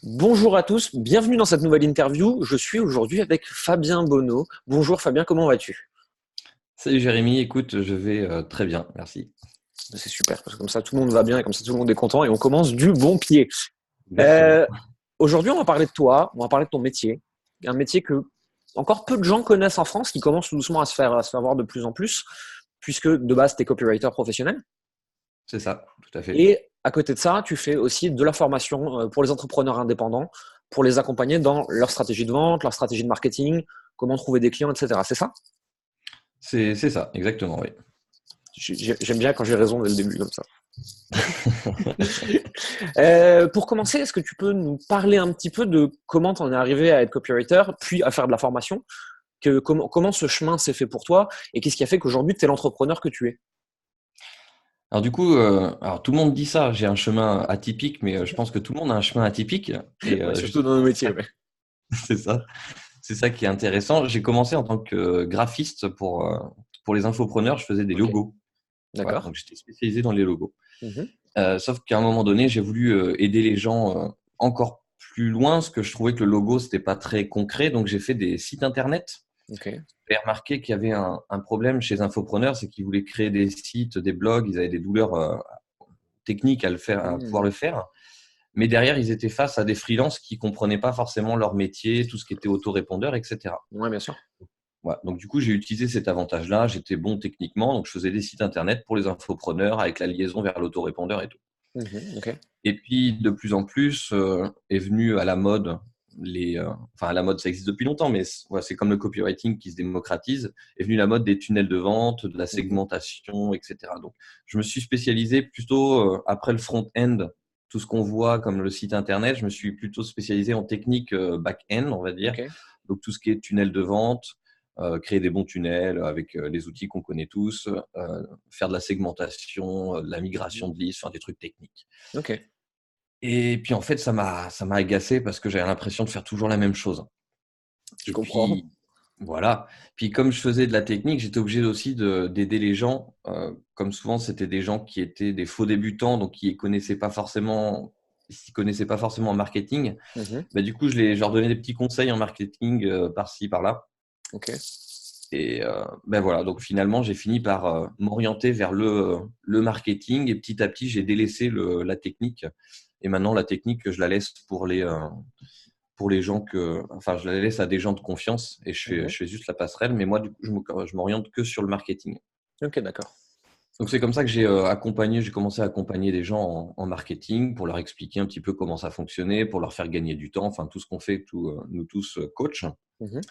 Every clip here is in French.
Bonjour à tous, bienvenue dans cette nouvelle interview. Je suis aujourd'hui avec Fabien Bonneau. Bonjour Fabien, comment vas-tu? Salut Jérémy, écoute, je vais très bien, merci. C'est super, parce que comme ça tout le monde va bien et comme ça tout le monde est content et on commence du bon pied. Exactement. Euh, Aujourd'hui on va parler de toi, on va parler de ton métier. Un métier que encore peu de gens connaissent en France, qui commence tout doucement à se faire voir de plus en plus, puisque de base tu es copywriter professionnel. C'est ça, tout à fait. Et à côté de ça, tu fais aussi de la formation pour les entrepreneurs indépendants, pour les accompagner dans leur stratégie de vente, leur stratégie de marketing, comment trouver des clients, etc. C'est ça? C'est ça, exactement, oui. J'aime bien quand j'ai raison dès le début comme ça. Pour commencer, est-ce que tu peux nous parler un petit peu de comment tu en es arrivé à être copywriter, puis à faire de la formation, comment ce chemin s'est fait pour toi et qu'est-ce qui a fait qu'aujourd'hui tu es l'entrepreneur que tu es? Alors du coup, alors tout le monde dit ça, j'ai un chemin atypique, mais je pense que tout le monde a un chemin atypique. Et Ouais, surtout dans nos métiers. Ouais. c'est ça, c'est ça qui est intéressant. J'ai commencé en tant que graphiste pour les infopreneurs, je faisais des Ok, logos. Voilà, d'accord. donc j'étais spécialisé dans les logos. Mhm. Sauf qu'à un moment donné, j'ai voulu aider les gens encore plus loin, parce que je trouvais que le logo, c'était pas très concret, donc j'ai fait des sites internet. Ok. J'ai remarqué qu'il y avait un problème chez les infopreneurs, c'est qu'ils voulaient créer des sites, des blogs, ils avaient des douleurs techniques à le faire, à pouvoir Hmm. le faire. Mais derrière, ils étaient face à des freelances qui comprenaient pas forcément leur métier, tout ce qui était autorépondeur, etc. Ouais, bien sûr. Voilà. Donc du coup, j'ai utilisé cet avantage-là. J'étais bon techniquement, donc je faisais des sites internet pour les infopreneurs avec la liaison vers l'autorépondeur et tout. Mhm. Ok. Et puis, de plus en plus, est venu à la mode enfin, à la mode, ça existe depuis longtemps, mais voilà, c'est comme le copywriting qui se démocratise, est venu la mode des tunnels de vente, de la Mhm. segmentation, etc. Donc, je me suis spécialisé plutôt après le front-end, tout ce qu'on voit comme le site internet, je me suis plutôt spécialisé en technique back-end, on va dire. Ok. Donc, tout ce qui est tunnel de vente, créer des bons tunnels avec les outils qu'on connaît tous, faire de la segmentation, de la migration Mhm. de listes, enfin, des trucs techniques. Ok. Et puis en fait, ça m'a agacé parce que j'avais l'impression de faire toujours la même chose. Je Et comprends. puis voilà. Puis comme je faisais de la technique, j'étais obligé aussi d'aider les gens. Comme souvent, c'était des gens qui étaient des faux débutants, donc qui connaissaient pas forcément, s'y connaissaient pas forcément en marketing. Mhm. Bah, du coup, je leur donnais des petits conseils en marketing par-ci, par-là. Ok. Et ben voilà. Donc finalement, j'ai fini par m'orienter vers le marketing et petit à petit, j'ai délaissé la technique. Et maintenant, la technique, je la laisse pour les gens enfin, je la laisse à des gens de confiance et Mhm. je fais juste la passerelle. Mais moi, du coup, je m'oriente que sur le marketing. Ok, d'accord. Donc, c'est comme ça que j'ai commencé à accompagner des gens en marketing pour leur expliquer un petit peu comment ça fonctionnait, pour leur faire gagner du temps, enfin, tout ce qu'on fait, nous tous, coach. Mhm.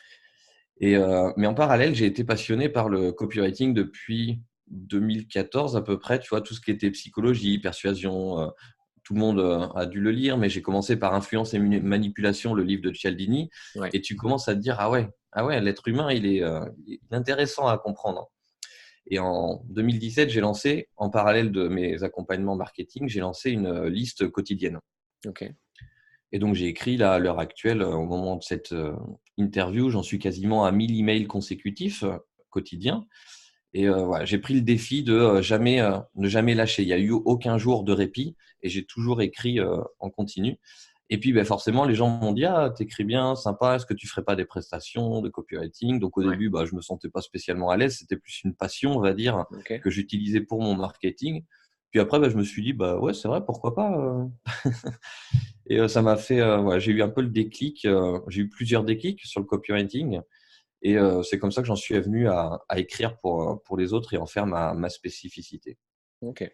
Mais en parallèle, j'ai été passionné par le copywriting depuis 2014 à peu près, tu vois, tout ce qui était psychologie, persuasion, tout le monde a dû le lire, mais j'ai commencé par Influence et manipulation, le livre de Cialdini, Ouais. et tu commences à te dire, ah ouais, l'être humain, il est intéressant à comprendre. Et en 2017, j'ai lancé, en parallèle de mes accompagnements marketing, j'ai lancé une liste quotidienne. Ok. Et donc, j'ai écrit là, à l'heure actuelle, au moment de cette interview, j'en suis quasiment à 1000 emails consécutifs quotidiens. Et voilà, j'ai pris le défi de ne jamais lâcher. Il n'y a eu aucun jour de répit et j'ai toujours écrit en continu. Et puis, ben, forcément, les gens m'ont dit, ah, t'écris bien, sympa, est-ce que tu ferais pas des prestations de copywriting? Donc, au Ouais. début, bah, je me sentais pas spécialement à l'aise. C'était plus une passion, on va dire, Ok. que j'utilisais pour mon marketing. Puis après, bah, je me suis dit, bah ouais, c'est vrai, pourquoi pas. Et ça m'a fait, ouais, j'ai eu un peu le déclic. J'ai eu plusieurs déclics sur le copywriting. Et c'est comme ça que j'en suis venu à écrire pour les autres et en faire ma spécificité. Ok.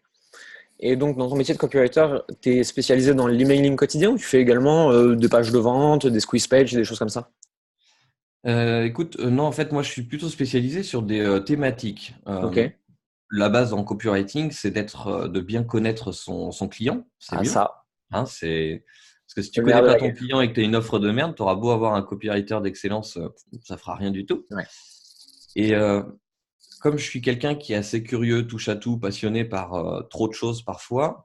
Et donc, dans ton métier de copywriter, tu es spécialisé dans l'emailing quotidien ou tu fais également des pages de vente, des squeeze pages, des choses comme ça? Écoute, non, en fait, moi, je suis plutôt spécialisé sur des thématiques. Ok. La base en copywriting, c'est de bien connaître son client, c'est Ah, mieux. ça, Hein, parce que si tu le connais nerf de pas la ton guerre. client et que tu as une offre de merde, tu auras beau avoir un copywriter d'excellence, ça fera rien du tout. Ouais. Et comme je suis quelqu'un qui est assez curieux, touche à tout, passionné par trop de choses parfois,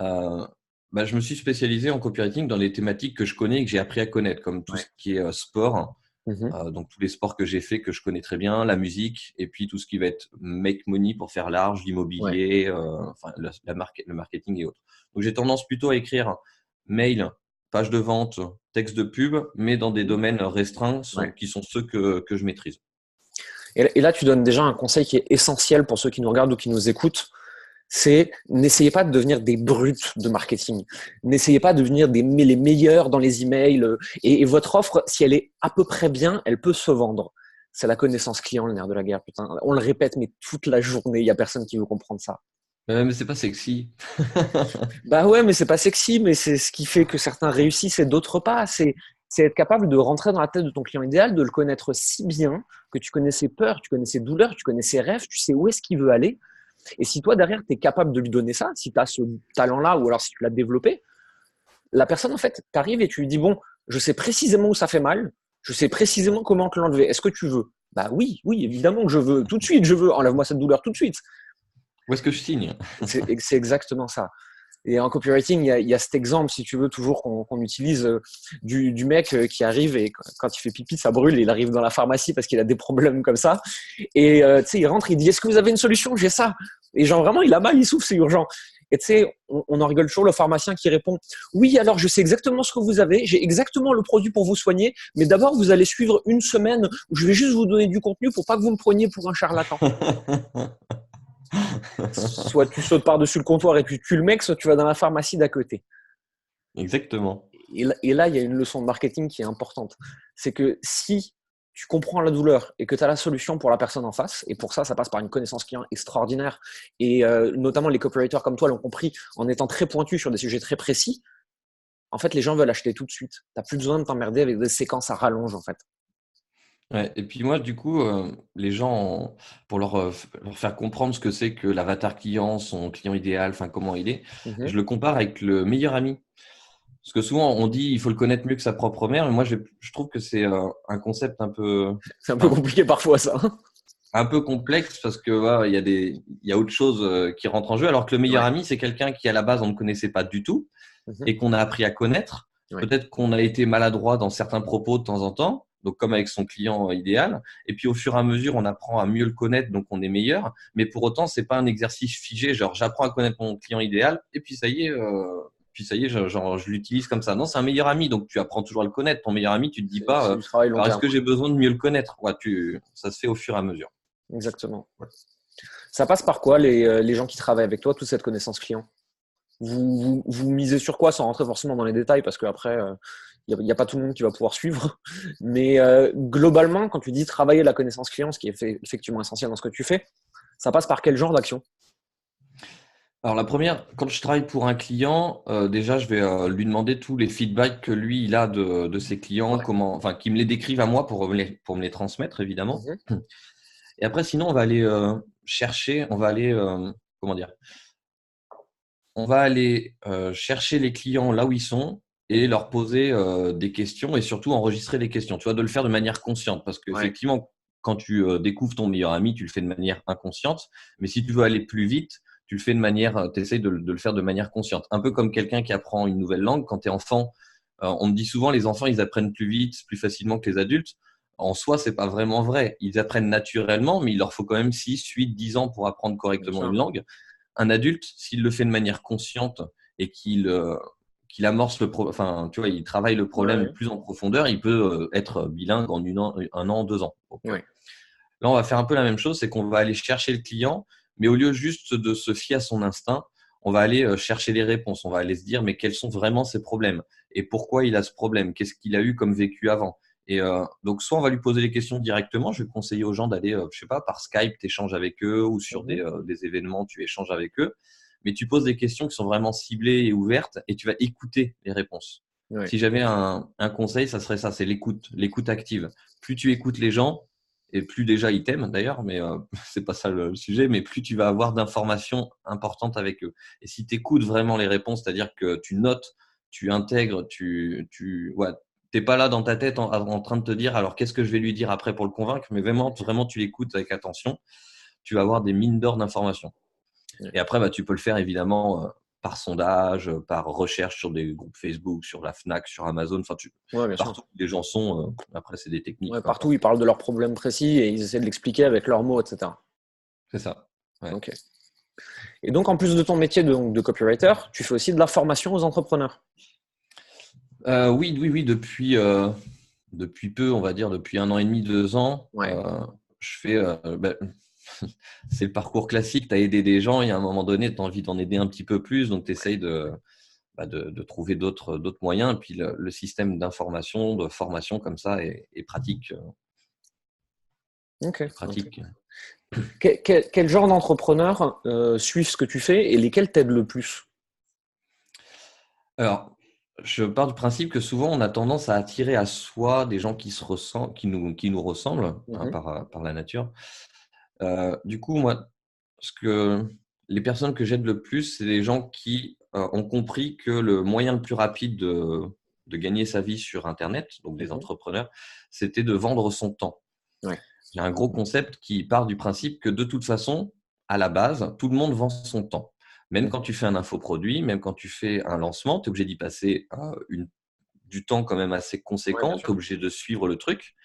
euh, bah, je me suis spécialisé en copywriting dans les thématiques que je connais et que j'ai appris à connaître, comme tout Ouais. ce qui est sport, Mhm. donc tous les sports que j'ai fait, que je connais très bien, la musique, et puis tout ce qui va être make money pour faire large, Ouais. l'immobilier, enfin, le marketing et autres. Donc j'ai tendance plutôt à écrire mail page de vente, texte de pub, mais dans des domaines restreints qui sont ceux que je maîtrise. Et là, tu donnes déjà un conseil qui est essentiel pour ceux qui nous regardent ou qui nous écoutent. C'est n'essayez pas de devenir des brutes de marketing. N'essayez pas de devenir les meilleurs dans les emails. Et votre offre, si elle est à peu près bien, elle peut se vendre. C'est la connaissance client, le nerf de la guerre. Putain, on le répète, mais toute la journée, il y a personne qui veut comprendre ça. Mais c'est pas sexy. Bah ouais, mais c'est pas sexy, mais c'est ce qui fait que certains réussissent et d'autres pas. C'est être capable de rentrer dans la tête de ton client idéal, de le connaître si bien que tu connais ses peurs, tu connais ses douleurs, tu connais ses rêves, tu sais où est-ce qu'il veut aller. Et si toi, derrière, tu es capable de lui donner ça, si tu as ce talent-là ou alors si tu l'as développé, la personne, en fait, t'arrives et tu lui dis, bon, je sais précisément où ça fait mal, je sais précisément comment te l'enlever. Est-ce que tu veux? Bah oui, évidemment que je veux. Tout de suite, je veux. Enlève-moi cette douleur tout de suite. Où est-ce que je signe? C'est exactement ça. Et en copywriting, il y a cet exemple, si tu veux, toujours qu'on utilise du mec qui arrive et quand il fait pipi, ça brûle et il arrive dans la pharmacie parce qu'il a des problèmes comme ça. Et tu sais, il rentre, il dit, est-ce que vous avez une solution? J'ai ça. Et genre vraiment, il a mal, il souffre, c'est urgent. Et tu sais, on en rigole toujours, le pharmacien qui répond, oui, alors je sais exactement ce que vous avez, j'ai exactement le produit pour vous soigner, mais d'abord, vous allez suivre une semaine où je vais juste vous donner du contenu pour pas que vous me preniez pour un charlatan. Soit tu sautes par-dessus le comptoir et tu tues le mec, soit tu vas dans la pharmacie d'à côté. Exactement. Et là, il y a une leçon de marketing qui est importante. C'est que si tu comprends la douleur et que tu as la solution pour la personne en face, et pour ça, ça passe par une connaissance client extraordinaire, et notamment les copywriters comme toi l'ont compris en étant très pointus sur des sujets très précis, en fait, les gens veulent acheter tout de suite. Tu n'as plus besoin de t'emmerder avec des séquences à rallonge, en fait. Ouais, et puis moi, du coup, les gens, pour leur faire comprendre ce que c'est que l'avatar client, son client idéal, enfin comment il est, je le compare avec le meilleur ami. Parce que souvent, on dit il faut le connaître mieux que sa propre mère, mais moi, je trouve que c'est un concept C'est un peu compliqué parfois, ça. un peu complexe parce que voilà, il y a autre chose qui rentre en jeu. Alors que le meilleur ami, c'est quelqu'un qui à la base on ne connaissait pas du tout et qu'on a appris à connaître. Peut-être qu'on a été maladroit dans certains propos de temps en temps, donc comme avec son client idéal. Et puis au fur et à mesure, on apprend à mieux le connaître, donc on est meilleur. Mais pour autant, c'est pas un exercice figé, genre j'apprends à connaître mon client idéal et puis ça y est. Je l'utilise comme ça. Non, c'est un meilleur ami, donc tu apprends toujours à le connaître. Ton meilleur ami, tu te dis pas, du travail long alors est-ce terme. que j'ai besoin de mieux le connaître? Ouais, ça se fait au fur et à mesure. Exactement. Ça passe par quoi les gens qui travaillent avec toi, toute cette connaissance client? Vous misez sur quoi sans rentrer forcément dans les détails parce qu'après, il n'y a pas tout le monde qui va pouvoir suivre. Mais globalement, quand tu dis travailler la connaissance client, ce qui est effectivement essentiel dans ce que tu fais, ça passe par quel genre d'action? Alors la première, quand je travaille pour un client, déjà je vais lui demander tous les feedbacks que lui il a de ses clients, enfin qu'il me les décrive à moi pour me les transmettre évidemment. Et après sinon on va aller chercher, on va aller comment dire, on va aller chercher les clients là où ils sont et leur poser des questions et surtout enregistrer les questions. Tu vois, de le faire de manière consciente parce qu'effectivement, quand tu découvres ton meilleur ami, tu le fais de manière inconsciente. Mais si tu veux aller plus vite, tu le fais de manière, tu essayes de le faire de manière consciente. Un peu comme quelqu'un qui apprend une nouvelle langue. Quand tu es enfant, on me dit souvent les enfants, ils apprennent plus vite, plus facilement que les adultes. En soi, c'est pas vraiment vrai. Ils apprennent naturellement, mais il leur faut quand même 6, 8, 10 ans pour apprendre correctement une langue. Un adulte, s'il le fait de manière consciente et qu'il amorce enfin, tu vois, il travaille le problème plus en profondeur, il peut être bilingue en un an, 2 ans. Donc, là, on va faire un peu la même chose, c'est qu'on va aller chercher le client, mais au lieu juste de se fier à son instinct, on va aller chercher les réponses. On va aller se dire, mais quels sont vraiment ses problèmes et pourquoi il a ce problème? Qu'est-ce qu'il a eu comme vécu avant? Et donc, soit on va lui poser les questions directement. Je vais conseiller aux gens d'aller, je sais pas, par Skype, tu échanges avec eux ou sur des événements, tu échanges avec eux. Mais tu poses des questions qui sont vraiment ciblées et ouvertes et tu vas écouter les réponses. Si j'avais un conseil, ça serait ça, c'est l'écoute active. Plus tu écoutes les gens, et plus déjà ils t'aiment d'ailleurs, mais c'est pas ça le sujet, mais plus tu vas avoir d'informations importantes avec eux. Et si tu écoutes vraiment les réponses, c'est-à-dire que tu notes, tu intègres, t'es pas là dans ta tête en train de te dire alors qu'est-ce que je vais lui dire après pour le convaincre, mais vraiment tu l'écoutes avec attention, tu vas avoir des mines d'or d'informations. Et après, tu peux le faire évidemment par sondage, par recherche sur des groupes Facebook, sur la Fnac, sur Amazon, enfin partout où les gens sont. Après, c'est des techniques. Partout, ils parlent de leurs problèmes précis et ils essaient de l'expliquer avec leurs mots, etc. C'est ça. Ok. Et donc, en plus de ton métier de copywriter, tu fais aussi de la formation aux entrepreneurs. Oui, oui, oui, depuis peu, on va dire depuis 1 an et demi, 2 ans, Ouais. je fais. C'est le parcours classique. Tu as aidé des gens et à un moment donné, tu as envie d'en aider un petit peu plus. Donc, tu essayes de trouver d'autres moyens. Et puis, le système d'information, de formation comme ça est pratique. Ok. Est Ok. pratique. Quel genre d'entrepreneurs suivent ce que tu fais et lesquels t'aident le plus? Alors, je pars du principe que souvent, on a tendance à attirer à soi des gens qui nous ressemblent, hein, Mhm. par la nature. Du coup, moi, les personnes que j'aide le plus, c'est les gens qui ont compris que le moyen le plus rapide de gagner sa vie sur Internet, donc des Mhm. entrepreneurs, c'était de vendre son temps. Ouais. Il y a un gros concept qui part du principe que de toute façon, à la base, tout le monde vend son temps. Même quand Mhm. tu fais un infoproduit, même quand tu fais un lancement, tu es obligé d'y passer du temps quand même assez Ouais, bien conséquent, tu es sûr. obligé de suivre le truc.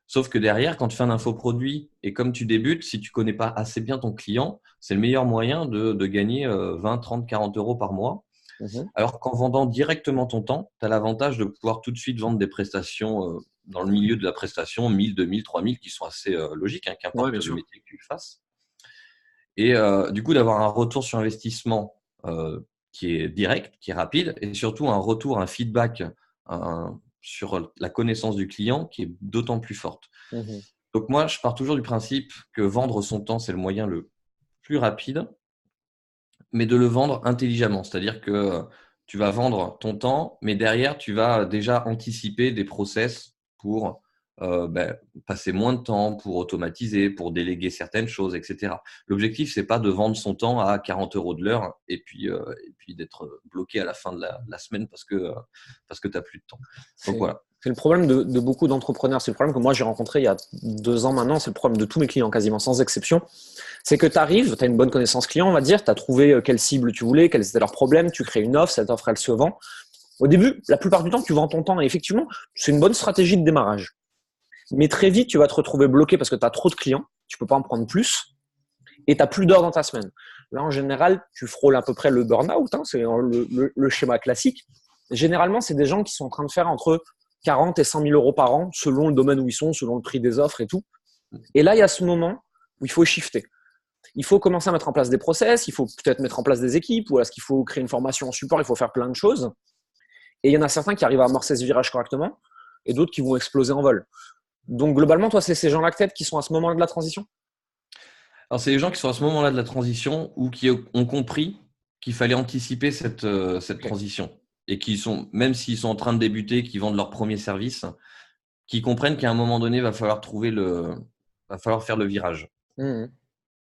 Sauf que derrière, quand tu fais un infoproduit et comme tu débutes, si tu connais pas assez bien ton client, c'est le meilleur moyen de gagner 20, 30, 40 euros par mois. Mhm. Alors qu'en vendant directement ton temps, tu as l'avantage de pouvoir tout de suite vendre des prestations dans le milieu de la prestation, 1000, 2000, 3000, qui sont assez logiques, hein, Ouais, qu'importe bien le sûr. métier que tu fasses. Et du coup, d'avoir un retour sur investissement qui est direct, qui est rapide, et surtout un retour, un feedback sur la connaissance du client qui est d'autant plus forte. Mhm. Donc moi, je pars toujours du principe que vendre son temps, c'est le moyen le plus rapide, mais de le vendre intelligemment. C'est-à-dire que tu vas vendre ton temps, mais derrière, tu vas déjà anticiper des process pour passer moins de temps, pour automatiser, pour déléguer certaines choses, etc. L'objectif, c'est pas de vendre son temps à 40 euros de l'heure et puis d'être bloqué à la fin de la semaine parce que tu n'as plus de temps. Donc C'est voilà. c'est le problème de beaucoup d'entrepreneurs. C'est le problème que moi j'ai rencontré il y a 2 ans maintenant. C'est le problème de tous mes clients, quasiment sans exception. C'est que tu arrives, tu as une bonne connaissance client, on va dire, tu as trouvé quelle cible tu voulais, quels étaient leurs problèmes, tu crées une offre, cette offre elle se vend. Au début, la plupart du temps, tu vends ton temps et effectivement, c'est une bonne stratégie de démarrage. Mais très vite, tu vas te retrouver bloqué parce que tu as trop de clients, tu peux pas en prendre plus et tu n'as plus d'heures dans ta semaine. Là, en général, tu frôles à peu près le burn-out, hein, c'est le schéma classique. Généralement, c'est des gens qui sont en train de faire entre 40 et 100 000 euros par an, selon le domaine où ils sont, selon le prix des offres et tout. Et là, il y a ce moment où il faut shifter. Il faut commencer à mettre en place des process, il faut peut-être mettre en place des équipes, ou est-ce qu'il faut créer une formation en support, il faut faire plein de choses. Et il y en a certains qui arrivent à amorcer ce virage correctement, et d'autres qui vont exploser en vol. Donc globalement, toi, c'est ces gens-là que t'aides qui sont à ce moment-là de la transition? Alors, c'est les gens qui sont à ce moment-là de la transition ou qui ont compris qu'il fallait anticiper cette Ok. transition et qui sont, même s'ils sont en train de débuter, qui vendent leur premier service, qui comprennent qu'à un moment donné, va falloir faire le virage. Mmh.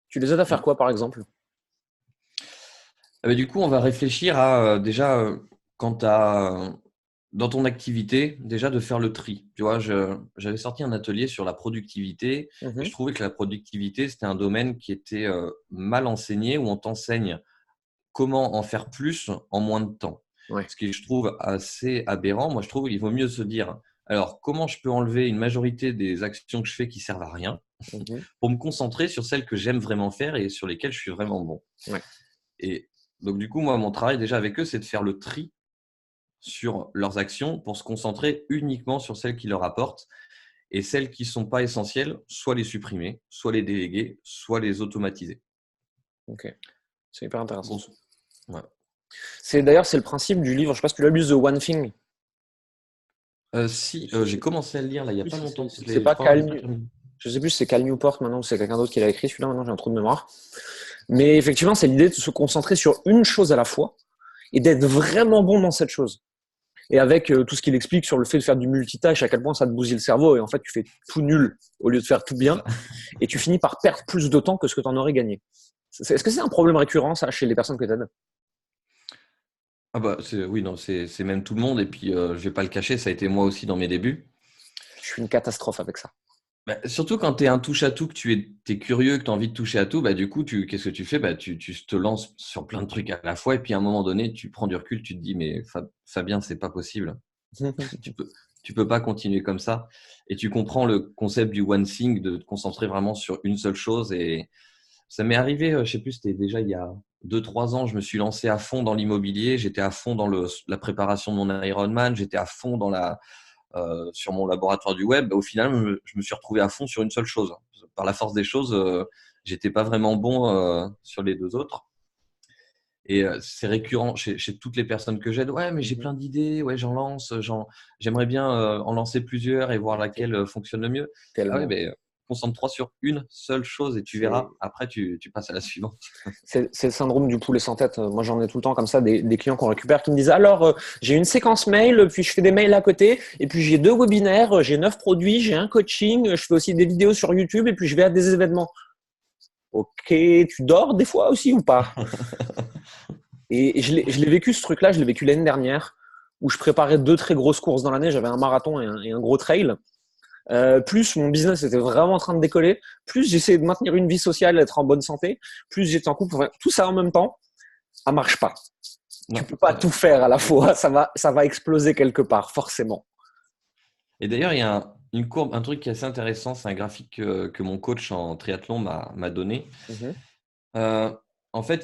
Tu les aides à faire Mm. quoi, par exemple? Du coup, on va réfléchir à déjà quand tu as dans ton activité, déjà de faire le tri. Tu vois, j'avais sorti un atelier sur la productivité et je Mmh. trouvais que la productivité, c'était un domaine qui était mal enseigné où on t'enseigne comment en faire plus en moins de temps. Ouais. Ce qui je trouve assez aberrant. Moi, je trouve qu'il vaut mieux se dire, alors, comment je peux enlever une majorité des actions que je fais qui servent à rien Mmh. pour me concentrer sur celles que j'aime vraiment faire et sur lesquelles je suis vraiment bon. Ouais. Et donc, du coup, moi, mon travail déjà avec eux, c'est de faire le tri sur leurs actions pour se concentrer uniquement sur celles qui leur apportent et celles qui ne sont pas essentielles, soit les supprimer, soit les déléguer, soit les automatiser. Ok. C'est hyper intéressant. Bon, ouais. C'est le principe du livre, je sais pas si tu l'as lu, The One Thing. Si, j'ai commencé à le lire là, il n'y a pas longtemps. C'est Je pas crois que je l'ai pas Cal, terminé. je sais plus si c'est Cal Newport maintenant ou c'est quelqu'un d'autre qui l'a écrit, celui-là maintenant j'ai un trou de mémoire. Mais effectivement, c'est l'idée de se concentrer sur une chose à la fois et d'être vraiment bon dans cette chose. Et avec tout ce qu'il explique sur le fait de faire du multitâche, à quel point ça te bousille le cerveau et en fait tu fais tout nul au lieu de faire tout C'est bien ça. et tu finis par perdre plus de temps que ce que tu en aurais gagné. Est-ce que c'est un problème récurrent ça chez les personnes que tu aides? Ah bah, oui, non, c'est même tout le monde. Et puis, je vais pas le cacher, ça a été moi aussi dans mes débuts. Je suis une catastrophe avec ça. Bah, surtout quand tu es un touche-à-tout, que t'es curieux, que tu as envie de toucher à tout, bah, du coup, qu'est-ce que tu fais? Bah, tu te lances sur plein de trucs à la fois. Et puis, à un moment donné, tu prends du recul, tu te dis, mais Fabien, c'est pas possible. Tu peux, tu peux pas continuer comme ça. Et tu comprends le concept du one thing, de te concentrer vraiment sur une seule chose. Et Ça m'est arrivé, je ne sais plus, c'était déjà il y a 2-3 ans, je me suis lancé à fond dans l'immobilier, j'étais à fond dans la préparation de mon Ironman, j'étais à fond sur mon laboratoire du web. Au final, je me suis retrouvé à fond sur une seule chose. Par la force des choses, j'étais pas vraiment bon sur les deux autres. Et c'est récurrent chez toutes les personnes que j'aide. Ouais, mais j'ai plein d'idées, ouais, j'en lance, j'aimerais bien en lancer plusieurs et voir laquelle fonctionne le mieux. Ah ouais, mais concentre-toi sur une seule chose et tu verras. Après, tu passes à la suivante. C'est le syndrome du poulet sans tête. Moi, j'en ai tout le temps comme ça, des clients qu'on récupère qui me disent alors, j'ai une séquence mail, puis je fais des mails à côté, et puis j'ai 2 webinaires, j'ai 9 produits, j'ai un coaching, je fais aussi des vidéos sur YouTube, et puis je vais à des événements. Ok, tu dors des fois aussi ou pas? Et je l'ai vécu ce truc-là, je l'ai vécu l'année dernière, où je préparais 2 très grosses courses dans l'année. J'avais un marathon et un gros trail. Plus mon business était vraiment en train de décoller, plus j'essayais de maintenir une vie sociale, d'être en bonne santé, plus j'étais en couple. Enfin, tout ça en même temps, ça marche pas. Tu peux pas tout faire à la fois. Ça va exploser quelque part, forcément. Et d'ailleurs, il y a une courbe, un truc qui est assez intéressant. C'est un graphique que mon coach en triathlon m'a donné. En fait,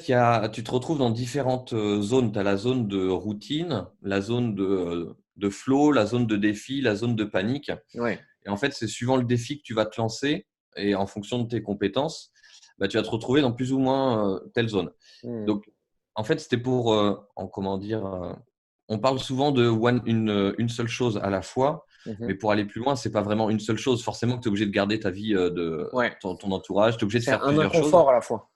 tu te retrouves dans différentes zones. Tu as la zone de routine, la zone de flow, la zone de défi, la zone de panique. Ouais. Et en fait, c'est suivant le défi que tu vas te lancer et en fonction de tes compétences, bah, tu vas te retrouver dans plus ou moins telle zone. Donc, en fait, c'était pour, on parle souvent de une seule chose à la fois, mais pour aller plus loin, c'est pas vraiment une seule chose. Forcément que tu es obligé de garder ta vie ton entourage, tu es obligé de faire plusieurs choses. C'est un inconfort à la fois.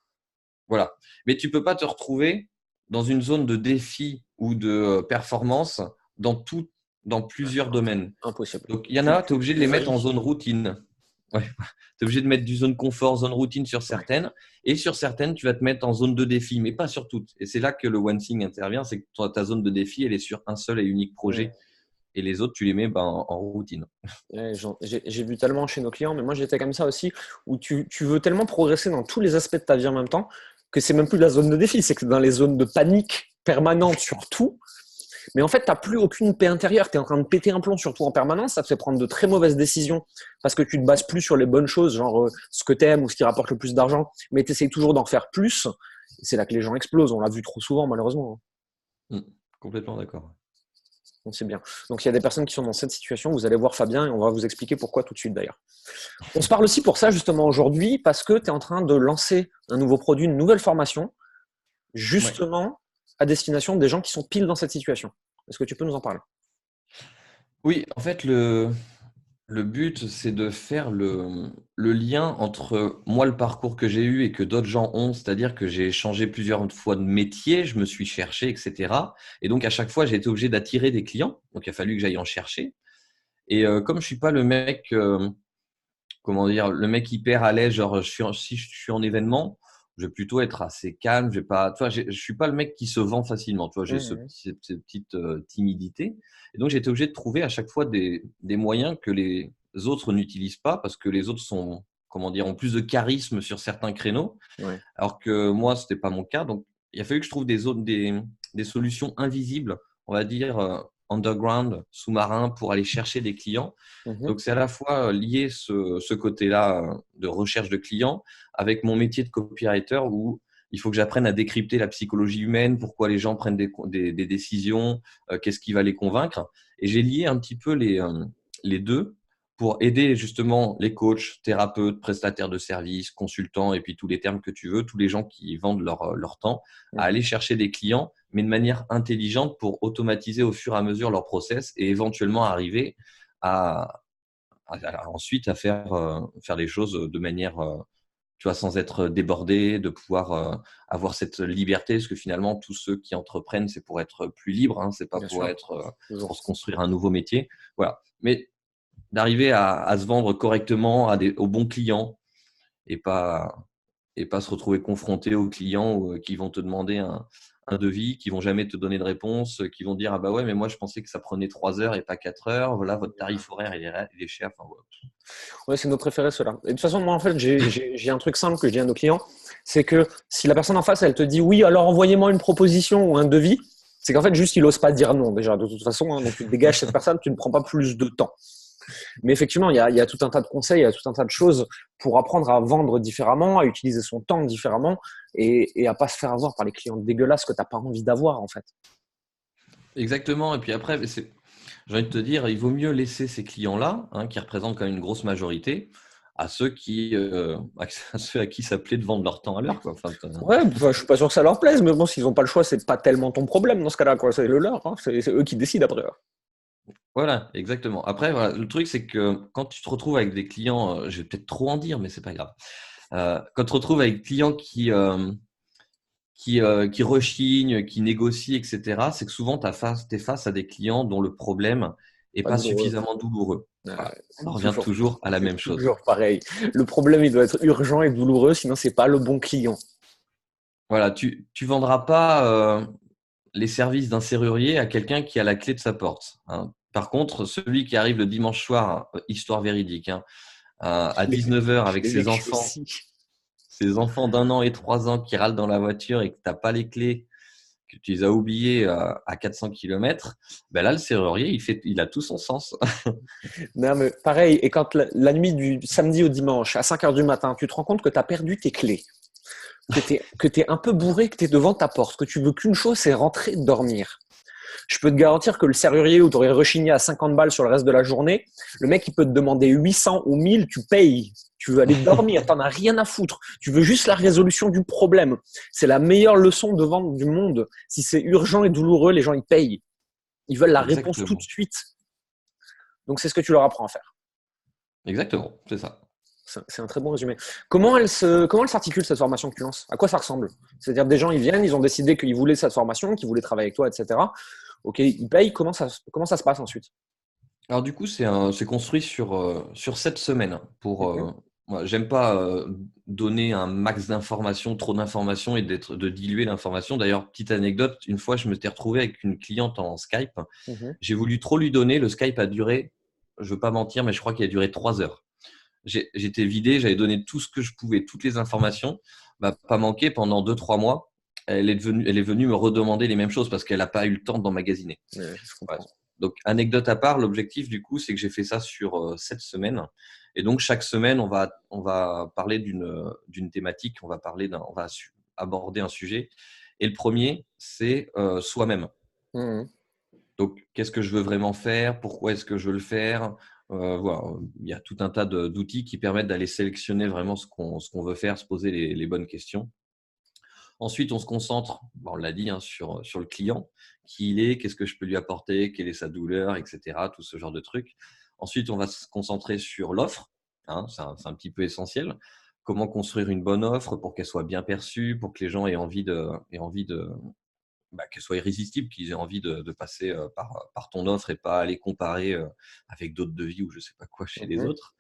Voilà. Mais tu peux pas te retrouver dans une zone de défi ou de performance dans plusieurs domaines. Impossible. Donc, il y en a, tu es obligé de les mettre en zone routine. Ouais. Tu es obligé de mettre du zone confort, zone routine sur certaines. Ouais. Et sur certaines, tu vas te mettre en zone de défi, mais pas sur toutes. Et c'est là que le one thing intervient, c'est que ta zone de défi, elle est sur un seul et unique projet. Ouais. Et les autres, tu les mets en routine. Ouais, j'ai vu tellement chez nos clients, mais moi j'étais comme ça aussi, où tu veux tellement progresser dans tous les aspects de ta vie en même temps, que c'est même plus la zone de défi, c'est que dans les zones de panique permanente sur tout. Mais en fait, tu n'as plus aucune paix intérieure. Tu es en train de péter un plomb sur tout en permanence. Ça te fait prendre de très mauvaises décisions parce que tu ne te bases plus sur les bonnes choses, genre ce que tu aimes ou ce qui rapporte le plus d'argent. Mais tu essayes toujours d'en faire plus. Et c'est là que les gens explosent. On l'a vu trop souvent, malheureusement. Complètement d'accord. Donc, c'est bien. Donc, il y a des personnes qui sont dans cette situation. Vous allez voir Fabien et on va vous expliquer pourquoi tout de suite d'ailleurs. On se parle aussi pour ça justement aujourd'hui parce que tu es en train de lancer un nouveau produit, une nouvelle formation, justement à destination des gens qui sont pile dans cette situation. Est-ce que tu peux nous en parler? Oui, en fait, le but, c'est de faire le lien entre moi, le parcours que j'ai eu et que d'autres gens ont, c'est-à-dire que j'ai changé plusieurs fois de métier, je me suis cherché, etc. Et donc, à chaque fois, j'ai été obligé d'attirer des clients. Donc, il a fallu que j'aille en chercher. Et comme je ne suis pas le mec, le mec hyper à l'aise, genre si je suis en événement, je vais plutôt être assez calme. Je suis pas le mec qui se vend facilement. Tu vois, j'ai cette petite timidité. Et donc, j'ai été obligé de trouver à chaque fois des moyens que les autres n'utilisent pas parce que les autres ont plus de charisme sur certains créneaux. Ouais. Alors que moi, c'était pas mon cas. Donc, il a fallu que je trouve des solutions invisibles, on va dire underground, sous-marin, pour aller chercher des clients. Donc, c'est à la fois lié ce côté-là de recherche de clients avec mon métier de copywriter où il faut que j'apprenne à décrypter la psychologie humaine, pourquoi les gens prennent des décisions, qu'est-ce qui va les convaincre. Et j'ai lié un petit peu les deux pour aider justement les coachs, thérapeutes, prestataires de services, consultants et puis tous les termes que tu veux, tous les gens qui vendent leur temps, à aller chercher des clients, mais de manière intelligente pour automatiser au fur et à mesure leur process et éventuellement arriver ensuite à faire les choses de manière tu vois, sans être débordé, de pouvoir avoir cette liberté, parce que finalement, tous ceux qui entreprennent, c'est pour être plus libre, hein, c'est pas pour se construire un nouveau métier. Voilà. Mais d'arriver à se vendre correctement aux bons clients et pas se retrouver confronté aux clients qui vont te demander un devis, qui vont jamais te donner de réponse, qui vont dire « Ah bah ouais, mais moi, je pensais que ça prenait 3 heures et pas 4 heures. Voilà, votre tarif horaire, il est cher. » Enfin, ouais. Ouais, c'est nos préférés, ceux-là. Et de toute façon, moi, en fait, j'ai un truc simple que je dis à nos clients, c'est que si la personne en face, elle te dit « Oui, alors envoyez-moi une proposition ou un devis », c'est qu'en fait, juste, il n'ose pas dire non, déjà, de toute façon. Hein, donc, tu dégages cette personne, tu ne prends pas plus de temps. Mais effectivement, il y a tout un tas de conseils, il y a tout un tas de choses pour apprendre à vendre différemment, à utiliser son temps différemment et à pas se faire avoir par les clients dégueulasses que tu n'as pas envie d'avoir en fait. Exactement. Et puis après, j'ai envie de te dire, il vaut mieux laisser ces clients-là, hein, qui représentent quand même une grosse majorité, à ceux à ceux à qui ça plaît de vendre leur temps à l'heure, quoi. Enfin, Ouais, enfin, je suis pas sûr que ça leur plaise, mais bon, s'ils n'ont pas le choix, c'est pas tellement ton problème dans ce cas-là, quoi. C'est le leur, hein. C'est eux qui décident après. voilà, exactement. Après, voilà, le truc, c'est que quand tu te retrouves avec des clients, je vais peut-être trop en dire, mais c'est pas grave. Quand tu te retrouves avec des clients qui rechignent, qui négocient, etc., c'est que souvent, tu es face à des clients dont le problème n'est Pas pas douloureux. suffisamment douloureux. Voilà. On revient Toujours, toujours à la c'est même chose. toujours pareil. Le problème, il doit être urgent et douloureux, sinon c'est pas le bon client. Voilà, tu vendras pas les services d'un serrurier à quelqu'un qui a la clé de sa porte, hein. Par contre, celui qui arrive le dimanche soir, histoire véridique, hein, à 19h Je avec l'ai vécu aussi. ses enfants d'1 an et 3 ans qui râlent dans la voiture et que tu n'as pas les clés, que tu les as oubliées à 400 km, ben là, le serrurier, il a tout son sens. Non, mais pareil, et quand la nuit du samedi au dimanche, à 5 heures du matin, tu te rends compte que tu as perdu tes clés, que t'es un peu bourré, que tu es devant ta porte, que tu veux qu'une chose, c'est rentrer dormir. Je peux te garantir que le serrurier où tu aurais rechigné à 50 balles sur le reste de la journée, le mec, il peut te demander 800 ou 1000, tu payes. Tu veux aller dormir, t'en as rien à foutre. Tu veux juste la résolution du problème. C'est la meilleure leçon de vente du monde. Si c'est urgent et douloureux, les gens, ils payent. Ils veulent la réponse tout de Exactement. suite. Donc, c'est ce que tu leur apprends à faire. Exactement, c'est ça. C'est un très bon résumé. Comment elle s'articule cette formation que tu lances? À quoi ça ressemble? C'est-à-dire des gens, ils viennent, ils ont décidé qu'ils voulaient cette formation, qu'ils voulaient travailler avec toi, etc. Ok, ils payent. Comment ça se passe ensuite? Alors du coup, c'est construit sur 7 semaines. Mhm. Moi, j'aime pas donner un max d'informations, trop d'informations et de diluer l'information. D'ailleurs, petite anecdote, une fois, je me suis retrouvé avec une cliente en Skype. Mhm. J'ai voulu trop lui donner. Le Skype a duré, je veux pas mentir, mais je crois qu'il a duré 3 heures. J'étais vidé, j'avais donné tout ce que je pouvais, toutes les informations. Bah, pas manqué pendant 2, 3 mois. Elle est venue me redemander les mêmes choses parce qu'elle n'a pas eu le temps d'emmagasiner. Ouais, je Voilà. comprends. Donc, anecdote à part, l'objectif du coup, c'est que j'ai fait ça sur 7 semaines. Et donc, chaque semaine, on va parler d'une thématique, on va aborder un sujet. Et le premier, c'est soi-même. Mhm. Donc, qu'est-ce que je veux vraiment faire? Pourquoi est-ce que je veux le faire? Voilà. Il y a tout un tas d'outils qui permettent d'aller sélectionner vraiment ce qu'on veut faire, se poser les bonnes questions. Ensuite, on se concentre, on l'a dit, hein, sur le client, qui il est, qu'est-ce que je peux lui apporter, quelle est sa douleur, etc. Tout ce genre de trucs. Ensuite, on va se concentrer sur l'offre, hein, c'est un petit peu essentiel. Comment construire une bonne offre pour qu'elle soit bien perçue, pour que les gens qu'elle soit irrésistible, qu'ils aient envie de passer par ton offre et pas aller comparer avec d'autres devis ou je sais pas quoi chez les Mhm. autres.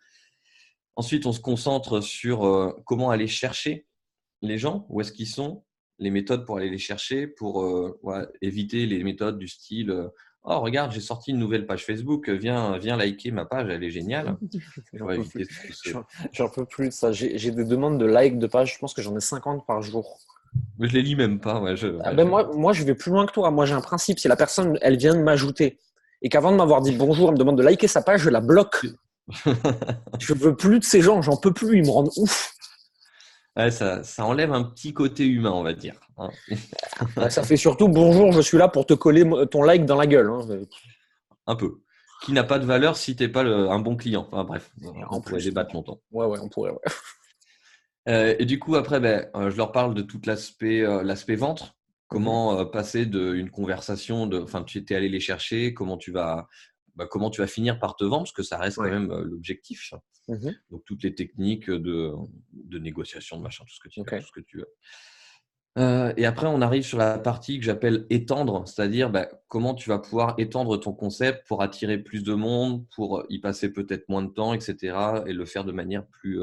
Ensuite, on se concentre sur comment aller chercher les gens, où est-ce qu'ils sont, les méthodes pour aller les chercher, pour voilà, éviter les méthodes du style oh, regarde, j'ai sorti une nouvelle page Facebook, viens liker ma page, elle est géniale. Tu J'en vois, peux plus. éviter tout ce. J'en peux plus de ça. J'ai des demandes de like de page. Je pense que j'en ai 50 par jour. Mais je les lis même pas. Ouais, Ah ben moi, je vais plus loin que toi. Moi, j'ai un principe. Si la personne, elle vient de m'ajouter et qu'avant de m'avoir dit bonjour, elle me demande de liker sa page, je la bloque. Je veux plus de ces gens. J'en peux plus. Ils me rendent ouf. Ouais, ça enlève un petit côté humain, on va dire, hein. Ça fait surtout bonjour, je suis là pour te coller ton like dans la gueule, hein. Un peu. Qui n'a pas de valeur si tu n'es pas un bon client. Enfin, bref, Et en on pourrait plus, débattre longtemps. ouais, on pourrait. Ouais. Et du coup, après, je leur parle de tout l'aspect vente. Mhm. Comment passer d'une conversation, enfin, tu étais allé les chercher, comment tu vas finir par te vendre, parce que ça reste quand Ouais. même l'objectif. Mhm. Donc, toutes les techniques de négociation, de machin, Ok. tout ce que tu veux. Et après, on arrive sur la partie que j'appelle étendre, c'est-à-dire comment tu vas pouvoir étendre ton concept pour attirer plus de monde, pour y passer peut-être moins de temps, etc. et le faire de manière plus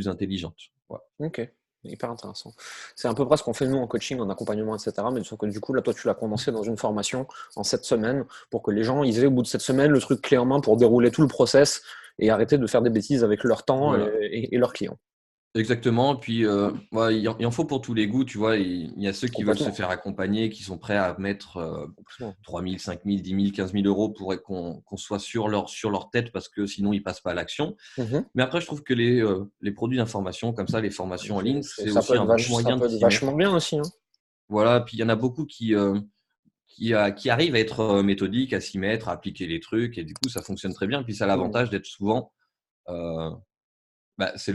intelligente. Voilà. Ok. Hyper intéressant. C'est à peu près ce qu'on fait nous en coaching, en accompagnement, etc. Mais sauf que du coup, là, toi, tu l'as condensé dans une formation en 7 semaines pour que les gens, ils aient au bout de 7 semaines le truc clé en main pour dérouler tout le process et arrêter de faire des bêtises avec leur temps Voilà. et leurs clients. Exactement. Puis, ouais, il en faut pour tous les goûts, tu vois. Il y a ceux qui veulent se Complètement. faire accompagner, qui sont prêts à mettre Complètement. 3 000, 5 000, 10 000, 15 000 euros pour qu'on soit sur leur tête parce que sinon, ils passent pas à l'action. Mhm. Mais après, je trouve que les produits d'information, comme ça, les formations en ligne, c'est Ça peut aussi être un bon ça moyen de peut être s'y vachement mettre. bien aussi, hein. Voilà. Puis, il y en a beaucoup qui arrivent à être méthodiques, à s'y mettre, à appliquer les trucs. Et du coup, ça fonctionne très bien. Puis, ça a Mhm. l'avantage d'être souvent euh, bah, c'est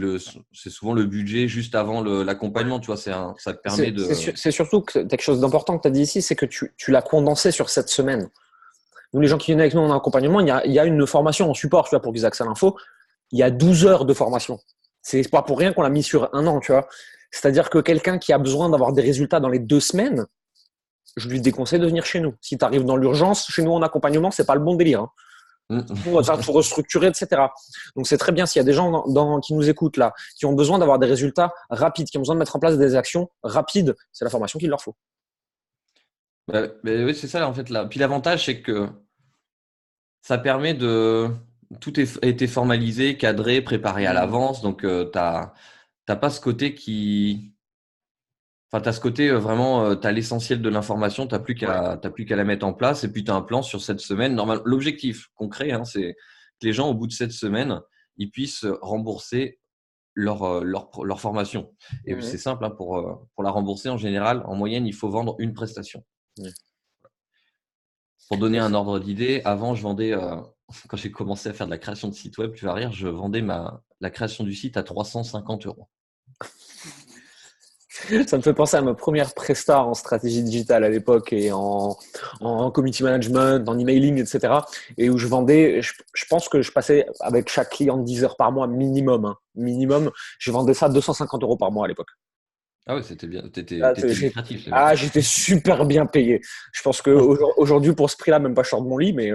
souvent le budget juste avant l'accompagnement, tu vois, ça te permet de… C'est surtout que quelque chose d'important que tu as dit ici, c'est que tu l'as condensé sur cette semaine. Nous, les gens qui viennent avec nous en accompagnement, il y a une formation en support, tu vois, pour qu'ils accèdent à l'info. Il y a 12 heures de formation. C'est pas pour rien qu'on l'a mis sur un an, tu vois. C'est-à-dire que quelqu'un qui a besoin d'avoir des résultats dans les 2 semaines, je lui déconseille de venir chez nous. Si tu arrives dans l'urgence, chez nous en accompagnement, c'est pas le bon délire, hein. On va faire tout restructurer, etc. Donc c'est très bien s'il y a des gens qui nous écoutent là, qui ont besoin d'avoir des résultats rapides, qui ont besoin de mettre en place des actions rapides, c'est la formation qu'il leur faut. Oui, c'est ça, en fait. Là. Puis l'avantage, c'est que ça permet de… Tout a été formalisé, cadré, préparé à Mmh. l'avance. Donc, t'as pas ce côté qui… Enfin, tu as ce côté vraiment, tu as l'essentiel de l'information, Ouais. t'as plus qu'à la mettre en place et puis tu as un plan sur cette semaine. L'objectif concret, hein, c'est que les gens, au bout de cette semaine, ils puissent rembourser leur formation. Et Mmh. c'est simple, hein, pour la rembourser, en général, en moyenne, il faut vendre une prestation. Ouais. Pour donner un ordre d'idée, avant, je vendais, quand j'ai commencé à faire de la création de site web, tu vas rire, je vendais la création du site à 350 euros. Ça me fait penser à ma première presta en stratégie digitale à l'époque et en community management, en emailing, etc. Et où je vendais, je pense que je passais avec chaque client 10 heures par mois minimum, hein. Minimum, je vendais ça 250 euros par mois à l'époque. Ah ouais, c'était bien, Ah, t'étais lucratif, c'est bien. j'étais super bien payé. Je pense qu'aujourd'hui, pour ce prix-là, même pas je sors de mon lit, mais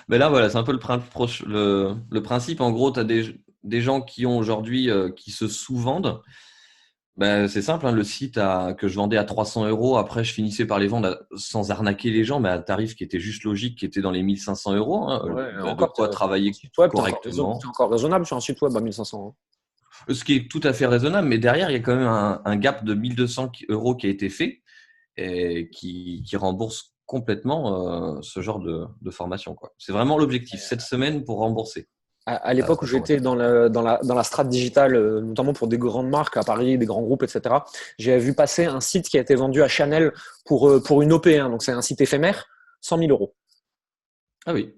Mais là, voilà, c'est un peu le principe. En gros, tu as des gens qui ont aujourd'hui, qui se sous-vendent. Ben, c'est simple, hein, le site que je vendais à 300 euros, après, je finissais par les vendre sans arnaquer les gens, mais à un tarif qui était juste logique, qui était dans les 1500 euros, hein, ouais, ben, de encore, quoi sur un travailler site web, t'es correctement. encore raisonnable sur un site web à 1500 euros. Ce qui est tout à fait raisonnable, mais derrière, il y a quand même un gap de 1200 euros qui a été fait et qui rembourse complètement ce genre de formation, quoi. C'est vraiment l'objectif, cette semaine pour rembourser À l'époque où ta j'étais formation. dans la strat digitale, notamment pour des grandes marques à Paris, des grands groupes, etc., j'ai vu passer un site qui a été vendu à Chanel pour une OP, hein, donc c'est un site éphémère, 100 000 euros. Ah oui,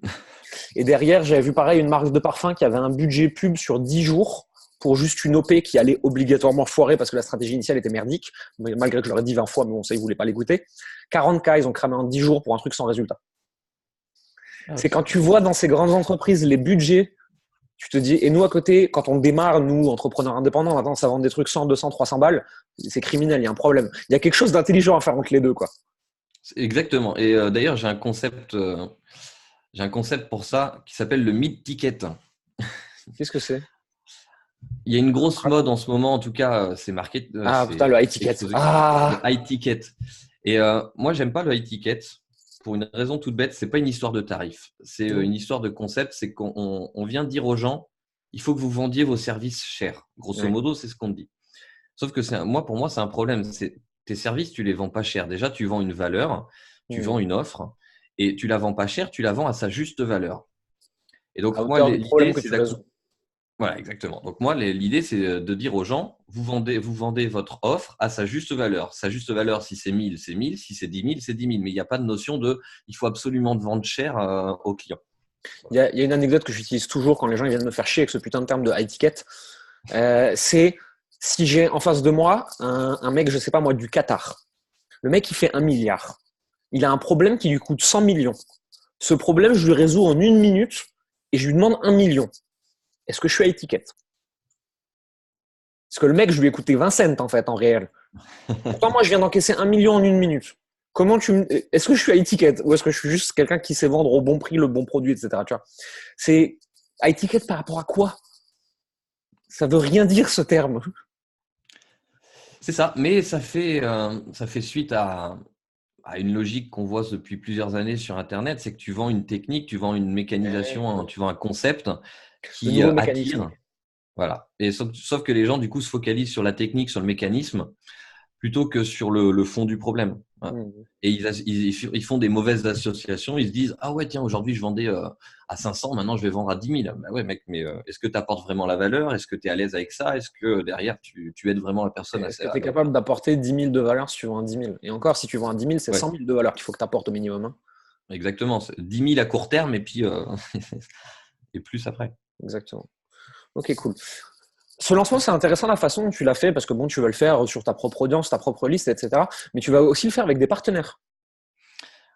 Et derrière, j'avais vu pareil une marque de parfum qui avait un budget pub sur 10 jours pour juste une OP qui allait obligatoirement foirer parce que la stratégie initiale était merdique, malgré que je leur ai dit 20 fois, mais bon, ça, ils voulaient pas l'écouter. 40K, ils ont cramé en 10 jours pour un truc sans résultat. ah, C'est quand tu vois dans ces grandes entreprises les budgets, tu te dis, et nous à côté, quand on démarre, nous, entrepreneurs indépendants, maintenant, ça vend des trucs 100, 200, 300 balles, c'est criminel, il y a un problème. Il y a quelque chose d'intelligent à faire entre les deux, quoi. exactement. Et d'ailleurs, j'ai un concept pour ça qui s'appelle le mid-ticket. Qu'est-ce que c'est? Il y a une grosse mode en ce moment, en tout cas, c'est marqué, Ah, putain, le high c'est ticket. explosé, le Ah! high ticket. Et moi, j'aime pas le high ticket pour une raison toute bête. C'est pas une histoire de tarif, c'est une histoire de concept. C'est qu'on vient dire aux gens, il faut que vous vendiez vos services chers. Grosso Ouais. modo, c'est ce qu'on dit. Sauf que pour moi, c'est un problème. Tes services, tu les vends pas cher. Déjà, tu vends une valeur, tu vends une offre, et tu la vends pas cher, tu la vends à sa juste valeur. Et À donc, moi, hauteur du l'idée, problème que c'est tu résous. voilà, exactement. Donc moi, l'idée, c'est de dire aux gens, vous vendez votre offre à sa juste valeur. Sa juste valeur, si c'est 1000, c'est 1000. Si c'est 10 000, c'est 10 000. Mais il n'y a pas de notion il faut absolument de vendre cher aux clients. Il y a une anecdote que j'utilise toujours quand les gens viennent me faire chier avec ce putain de terme de high ticket. C'est si j'ai en face de moi un mec, je sais pas moi, du Qatar. Le mec, il fait 1 milliard. Il a un problème qui lui coûte 100 millions. Ce problème, je lui résous en 1 minute et je lui demande 1 million. Est-ce que je suis à étiquette? Parce que le mec, je lui ai coûté 20 cents en fait, en réel. Pourtant, moi, je viens d'encaisser 1 million en 1 minute. Est-ce que je suis à étiquette ou est-ce que je suis juste quelqu'un qui sait vendre au bon prix le bon produit, etc. Tu vois, c'est à étiquette par rapport à quoi? Ça veut rien dire ce terme. C'est ça. Mais ça fait suite à une logique qu'on voit depuis plusieurs années sur Internet. C'est que tu vends une technique, tu vends une mécanisation, tu vends un concept Le qui nouveau mécanisme. attire. Voilà. Et sauf que les gens, du coup, se focalisent sur la technique, sur le mécanisme, plutôt que sur le fond du problème. Voilà. Mhm. Et ils font des mauvaises associations. Ils se disent, ah ouais, tiens, aujourd'hui, je vendais à 500, maintenant, je vais vendre à 10 000. Bah ouais, mec, mais est-ce que tu apportes vraiment la valeur? Est-ce que tu es à l'aise avec ça? Est-ce que derrière, tu aides vraiment la personne Est-ce que tu es à capable d'apporter 10 000 de valeur si tu vends un 10 000? Et encore, si tu vends un 10 000, c'est Ouais, 100 000 de valeur qu'il faut que tu apportes au minimum, hein. exactement. 10 000 à court terme et puis et plus après. Exactement. Ok, cool. Ce lancement, c'est intéressant la façon dont tu l'as fait parce que bon, tu vas le faire sur ta propre audience, ta propre liste, etc. Mais tu vas aussi le faire avec des partenaires.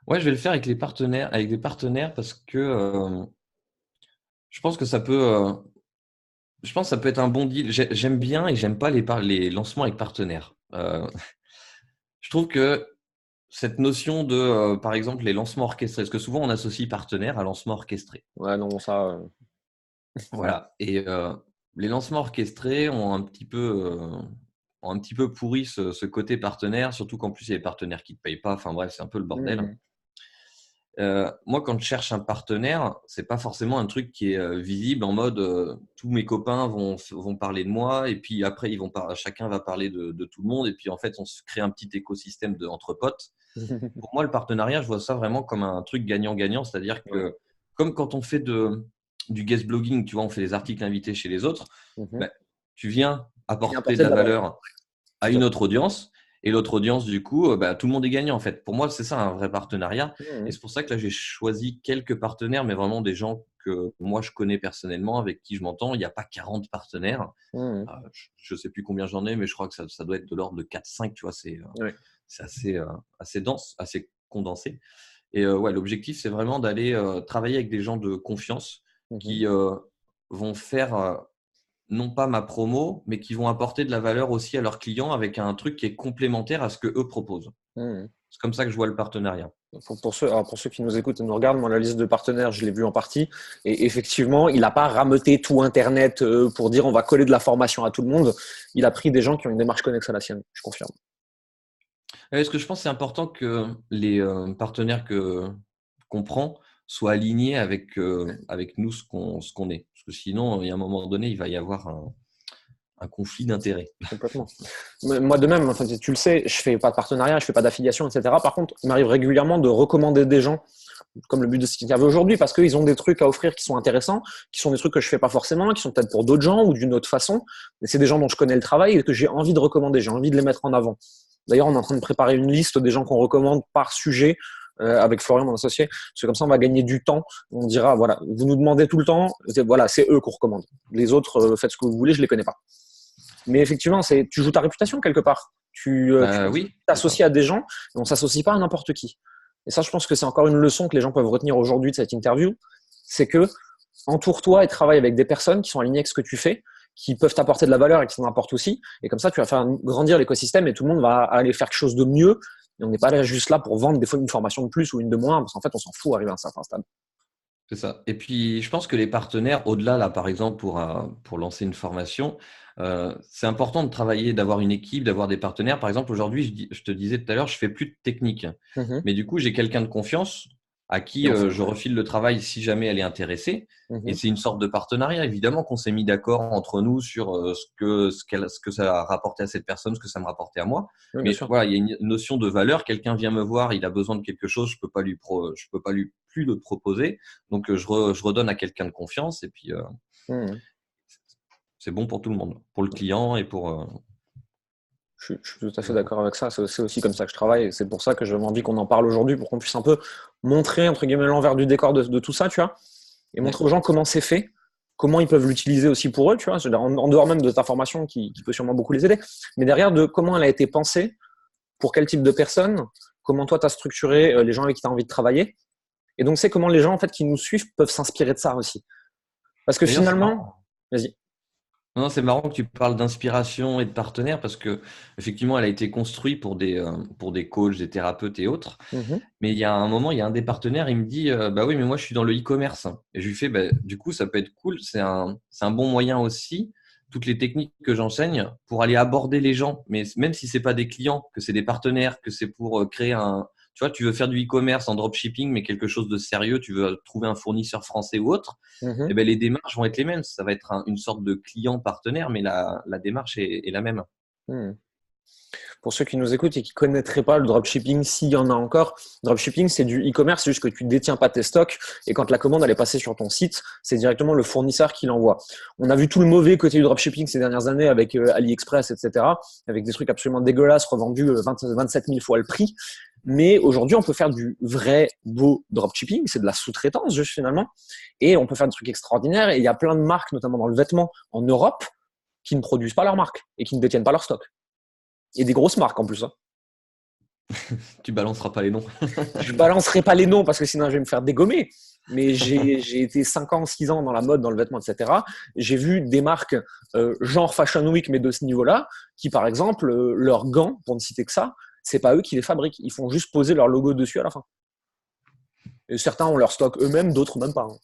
Ouais, je vais le faire avec des partenaires parce que je pense que ça peut, je pense que ça peut être un bon deal. J'aime bien et j'aime pas les lancements avec partenaires. Je trouve que cette notion de, par exemple, les lancements orchestrés, parce que souvent on associe partenaire à lancement orchestré. Ouais, non, ça. Voilà. Et les lancements orchestrés ont un petit peu pourri ce côté partenaire, surtout qu'en plus il y a des partenaires qui ne te payent pas. Enfin bref, c'est un peu le bordel. Mhm. Moi, quand je cherche un partenaire, c'est pas forcément un truc qui est visible en mode tous mes copains vont parler de moi et puis après chacun va parler de tout le monde et puis en fait on se crée un petit écosystème entre potes. Pour moi, le partenariat, je vois ça vraiment comme un truc gagnant-gagnant, c'est-à-dire Ouais. que comme quand on fait du guest blogging, tu vois, on fait des articles invités chez les autres, Mhm. bah, tu viens Tu viens apporter de apporter de la la valeur. valeur à Tout à une fait. autre audience. Et l'autre audience, du coup, bah, tout le monde est gagnant en fait. Pour moi, c'est ça un vrai partenariat. Et Mhm. c'est pour ça que là, j'ai choisi quelques partenaires, mais vraiment des gens que moi, je connais personnellement, avec qui je m'entends. Il n'y a pas 40 partenaires. Mhm. Je ne sais plus combien j'en ai, mais je crois que ça doit être de l'ordre de 4-5. Tu vois, Ouais. c'est assez dense, assez condensé. Et ouais, l'objectif, c'est vraiment d'aller travailler avec des gens de confiance Mhm. qui vont faire non pas ma promo, mais qui vont apporter de la valeur aussi à leurs clients avec un truc qui est complémentaire à ce que eux proposent. Mhm. C'est comme ça que je vois le partenariat. Pour ceux qui nous écoutent et nous regardent, moi, la liste de partenaires, je l'ai vue en partie. Et effectivement, il n'a pas rameuté tout Internet pour dire on va coller de la formation à tout le monde. Il a pris des gens qui ont une démarche connexe à la sienne, je confirme. Est-ce que je pense que c'est important que les partenaires qu'on prend soient alignés avec nous, ce qu'on est. Parce que sinon, il y a un moment donné, il va y avoir un conflit d'intérêts. Complètement. Moi, de même, enfin, tu le sais, je fais pas de partenariat, je fais pas d'affiliation, etc. Par contre, il m'arrive régulièrement de recommander des gens, comme le but de ce qu'il y avait aujourd'hui, parce qu'ils ont des trucs à offrir qui sont intéressants, qui sont des trucs que je fais pas forcément, qui sont peut-être pour d'autres gens ou d'une autre façon. Mais c'est des gens dont je connais le travail et que j'ai envie de recommander, j'ai envie de les mettre en avant. D'ailleurs, on est en train de préparer une liste des gens qu'on recommande par sujet avec Florian, mon associé. Parce que comme ça, on va gagner du temps. On dira, voilà, vous nous demandez tout le temps, voilà, c'est eux qu'on recommande. Les autres, faites ce que vous voulez, je les connais pas. Mais effectivement, tu joues ta réputation quelque part. Tu Oui, c'est ça. t'associes à des gens, et on s'associe pas à n'importe qui. Et ça, je pense que c'est encore une leçon que les gens peuvent retenir aujourd'hui de cette interview, c'est que entoure-toi et travaille avec des personnes qui sont alignées avec ce que tu fais, qui peuvent t'apporter de la valeur et qui t'en apportent aussi. Et comme ça, tu vas faire grandir l'écosystème et tout le monde va aller faire quelque chose de mieux. Et on n'est pas là juste là pour vendre des fois une formation de plus ou une de moins, parce qu'en fait, on s'en fout arriver à un certain stade. C'est ça. Et puis, je pense que les partenaires, au-delà, là, par exemple, pour lancer une formation, c'est important de travailler, d'avoir une équipe, d'avoir des partenaires. Par exemple, aujourd'hui, je te disais tout à l'heure, je fais plus de technique. Mhm. Mais du coup, j'ai quelqu'un de confiance à qui Et on fait- je refile le travail si jamais elle est intéressée. Et Mhm. c'est une sorte de partenariat. Évidemment qu'on s'est mis d'accord entre nous sur ce que ça a rapporté à cette personne, ce que ça me rapportait à moi. Oui, bien Mais sûr. voilà, il y a une notion de valeur. Quelqu'un vient me voir, il a besoin de quelque chose, je peux pas lui plus le proposer. Donc, je redonne à quelqu'un de confiance et puis Mhm. c'est bon pour tout le monde, pour le client et Je suis tout à fait pour tout. d'accord avec ça. C'est aussi comme ça que je travaille. Et c'est pour ça que j'avais envie qu'on en parle aujourd'hui, pour qu'on puisse un peu montrer, entre guillemets, l'envers du décor de tout ça, tu vois, et Ouais. montrer aux gens comment c'est fait, comment ils peuvent l'utiliser aussi pour eux, tu vois, en dehors même de ta formation qui peut sûrement beaucoup les aider, mais derrière de comment elle a été pensée, pour quel type de personnes, comment toi tu as structuré les gens avec qui tu as envie de travailler. Et donc, c'est comment les gens en fait qui nous suivent peuvent s'inspirer de ça aussi. Parce que D'ailleurs, c'est finalement, marrant. vas-y. Non, c'est marrant que tu parles d'inspiration et de partenaire parce que effectivement, elle a été construite pour des coachs, des thérapeutes et autres. Mhm. Mais il y a un moment, il y a un des partenaires, il me dit bah oui, mais moi je suis dans le e-commerce. Et je lui fais bah, du coup, ça peut être cool. C'est un bon moyen aussi, toutes les techniques que j'enseigne pour aller aborder les gens. Mais même si c'est pas des clients, que c'est des partenaires, que c'est pour créer tu vois, tu veux faire du e-commerce en dropshipping, mais quelque chose de sérieux, tu veux trouver un fournisseur français ou autre, Mhm. eh ben, les démarches vont être les mêmes. Ça va être une sorte de client partenaire, mais la démarche est la même. Mhm. Pour ceux qui nous écoutent et qui connaîtraient pas le dropshipping, s'il y en a encore, dropshipping, c'est du e-commerce, c'est juste que tu détiens pas tes stocks et quand la commande elle est passée sur ton site, c'est directement le fournisseur qui l'envoie. On a vu tout le mauvais côté du dropshipping ces dernières années avec AliExpress, etc., avec des trucs absolument dégueulasses revendus 27 000 fois le prix. Mais aujourd'hui, on peut faire du vrai beau dropshipping, c'est de la sous-traitance juste finalement, et on peut faire des trucs extraordinaires. Et il y a plein de marques, notamment dans le vêtement en Europe, qui ne produisent pas leur marque et qui ne détiennent pas leur stock. Et des grosses marques en plus. Hein. Tu balanceras pas les noms. Je balancerai pas les noms parce que sinon je vais me faire dégommer. Mais j'ai été 5 ans, 6 ans dans la mode, dans le vêtement, etc. J'ai vu des marques genre Fashion Week, mais de ce niveau-là, qui par exemple, leurs gants, pour ne citer que ça, c'est pas eux qui les fabriquent. Ils font juste poser leur logo dessus à la fin. Et certains ont leur stock eux-mêmes, d'autres même pas. Hein.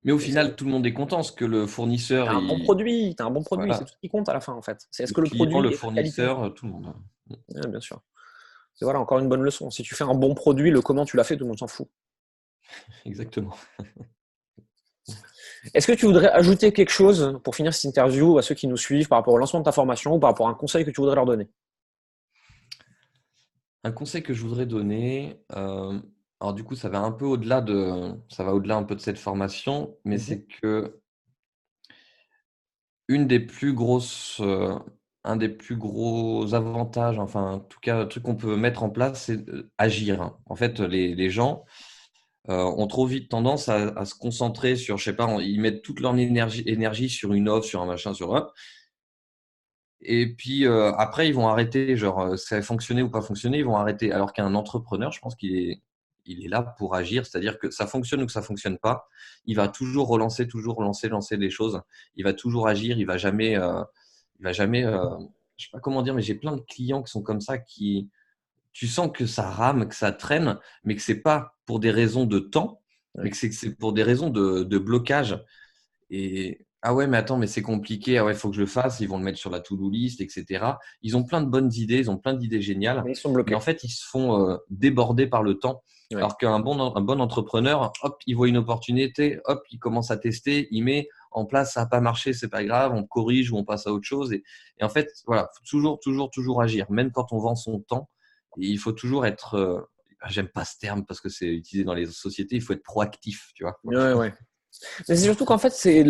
Mais au Et c'est final, tout le monde est content parce que le fournisseur, t'as un bon produit, c'est voilà, tout ce qui compte à la fin en fait. C'est est-ce le que le client, le produit est de qualité? fournisseur, tout le monde. Ouais, bien sûr. C'est voilà, encore une bonne leçon. Si tu fais un bon produit, le comment tu l'as fait, tout le monde s'en fout. Exactement. Est-ce que tu voudrais ajouter quelque chose pour finir cette interview à ceux qui nous suivent par rapport au lancement de ta formation ou par rapport à un conseil que tu voudrais leur donner? Un conseil que je voudrais donner, alors du coup, ça va au-delà un peu de cette formation, mais Mhm. c'est que une des plus grosses, un des plus gros avantages, enfin, en tout cas, un truc qu'on peut mettre en place, c'est agir. Hein. En fait, les gens ont trop vite tendance à se concentrer sur, je sais pas, ils mettent toute leur énergie sur une offre, sur un machin, sur un. Et puis après, ils vont arrêter, genre, ça a fonctionné ou pas fonctionné, ils vont arrêter. Alors qu'un entrepreneur, je pense qu'il est là pour agir, c'est-à-dire que ça fonctionne ou que ça fonctionne pas, il va toujours relancer, lancer des choses. Il va toujours agir, il va jamais, je sais pas comment dire, mais j'ai plein de clients qui sont comme ça, qui, tu sens que ça rame, que ça traîne, mais que c'est pas pour des raisons de temps, mais Ouais. que c'est pour des raisons de blocage. Et ah ouais, mais attends, mais c'est compliqué. Ah ouais, il faut que je le fasse. Ils vont le mettre sur la to-do list, etc. Ils ont plein de bonnes idées, ils ont plein d'idées géniales, Mais ils sont mais en bloqués. fait, ils se font déborder par le temps. Ouais. Alors qu'un bon entrepreneur, hop, il voit une opportunité, hop, il commence à tester, il met en place, ça n'a pas marché, c'est pas grave, on corrige ou on passe à autre chose. Et en fait, voilà, faut toujours, toujours, toujours agir, même quand on vend son temps. Et il faut toujours être, j'aime pas ce terme parce que c'est utilisé dans les sociétés, il faut être proactif, tu vois. Ouais, ouais. Mais c'est surtout qu'en fait, c'est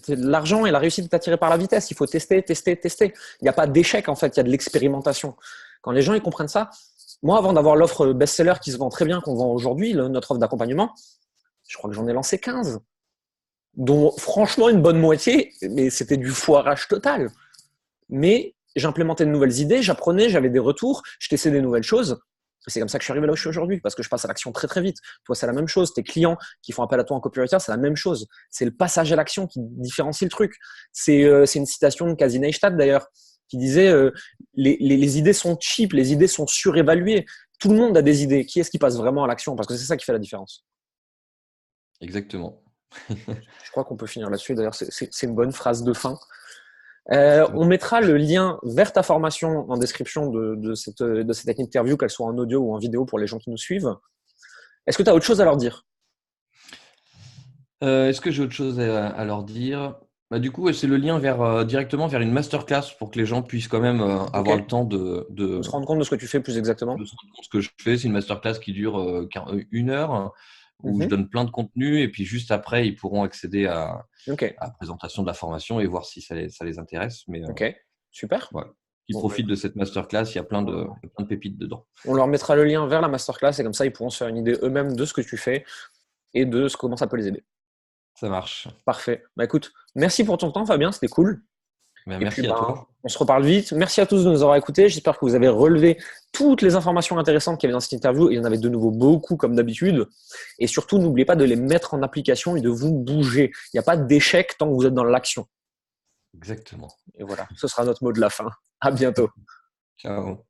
l'argent et la réussite est attirée par la vitesse. Il faut tester, tester, tester. Il n'y a pas d'échec, en fait, il y a de l'expérimentation. Quand les gens ils comprennent ça, moi, avant d'avoir l'offre best-seller qui se vend très bien, qu'on vend aujourd'hui, notre offre d'accompagnement, je crois que j'en ai lancé 15, dont franchement une bonne moitié, mais c'était du foirage total. Mais j'implémentais de nouvelles idées, j'apprenais, j'avais des retours, je testais des nouvelles choses. C'est comme ça que je suis arrivé là où je suis aujourd'hui, parce que je passe à l'action très très vite. Toi, c'est la même chose. Tes clients qui font appel à toi en copywriter, c'est la même chose. C'est le passage à l'action qui différencie le truc. C'est une citation de Kazi Neistat d'ailleurs, qui disait les idées sont cheap, les idées sont surévaluées. Tout le monde a des idées. Qui est-ce qui passe vraiment à l'action? Parce que c'est ça qui fait la différence. Exactement. Je crois qu'on peut finir là-dessus. D'ailleurs, c'est une bonne phrase de fin. On mettra le lien vers ta formation en description de cette interview, qu'elle soit en audio ou en vidéo pour les gens qui nous suivent. Est-ce que tu as autre chose à leur dire? Est-ce que j'ai autre chose à leur dire? Bah, du coup, ouais, c'est le lien directement vers une masterclass pour que les gens puissent quand même Ok. avoir le temps On se rendre compte de ce que tu fais plus exactement. de se rendre compte de ce que je fais. C'est une masterclass qui dure 1 heure où je Mhm. donne plein de contenu et puis juste après, ils pourront accéder Ok. à la présentation de la formation et voir si ça les intéresse. Mais Ok. Super. voilà. Ils Bon, bah, profitent de écoute, cette masterclass, il y a plein de, on il y a plein de pépites dedans. on leur mettra le lien vers la masterclass et comme ça, ils pourront se faire une idée eux-mêmes de ce que tu fais et de comment ça peut les aider. Ça marche. Parfait. Bah écoute, merci pour ton temps, Fabien, c'était cool. Ben, Et puis, merci à ben, toi. on se reparle vite. Merci à tous de nous avoir écoutés. J'espère que vous avez relevé toutes les informations intéressantes qu'il y avait dans cette interview. Il y en avait de nouveau beaucoup, comme d'habitude. Et surtout, n'oubliez pas de les mettre en application et de vous bouger. Il n'y a pas d'échec tant que vous êtes dans l'action. Exactement. Et voilà, ce sera notre mot de la fin. À bientôt. Ciao.